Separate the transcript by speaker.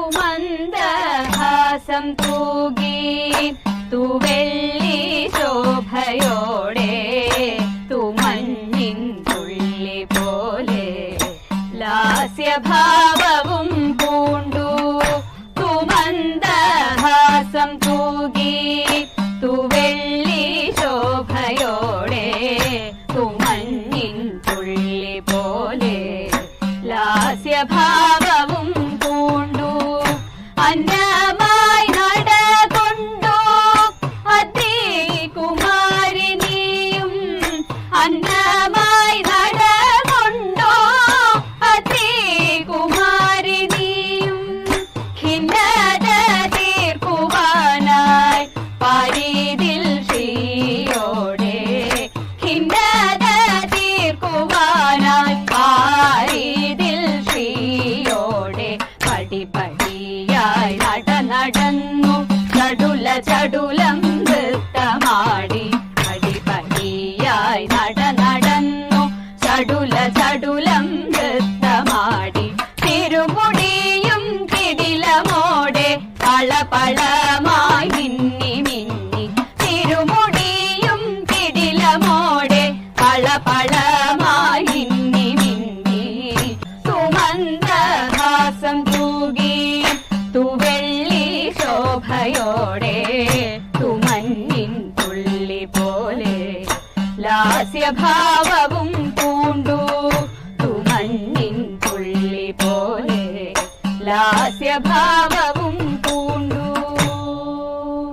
Speaker 1: തുമന്ദഹാസം തൂകി തുവെള്ളി ശോഭയോടെ തുമഞ്ഞിൻ തുള്ളി പോലെ ലാസ്യഭാവവും പൂണ്ടു തുമന്ദഹാസം തൂകി തുവെള്ളി ശോഭയോടെ തുമഞ്ഞിൻ തുള്ളി പോലെ ലാസ്യഭാവവും പൂണ്ടു അന്നമായി നടകൊണ്ടു അതി കുമാരിനിയും അന്നമായി നടകൊണ്ടോ അതി കുമാരിനിയും ഖിന്നത തീർക്കുവാനായി പാരീതിൽ ശ്രീയോടെ ഖിന്നത തീർക്കുവാനായി പാരീതിൽ ശ്രീയോടെ പടിപടിയായി നടന്നു ചടുല ചടുലം നൃത്തമാടി പടിപടിയായി നടന്നു ചടുല ചടുലം നൃത്തമാടി തിരുമുടിയും കിടിലമോടെ പളപളമായി മിന്നി മിന്നി തിരുമുടിയും കിടിലമോടെ പളപളമായി മിന്നി മിന്നി തുമന്ദഹാസം തൂകി തുവെള്ളി ശോഭയോടെ തുമഞ്ഞിൻ തുള്ളി പോലെ ലാസ്യഭാവവും പൂണ്ടു തുമഞ്ഞിൻ തുള്ളി പോലെ ലാസ്യഭാവവും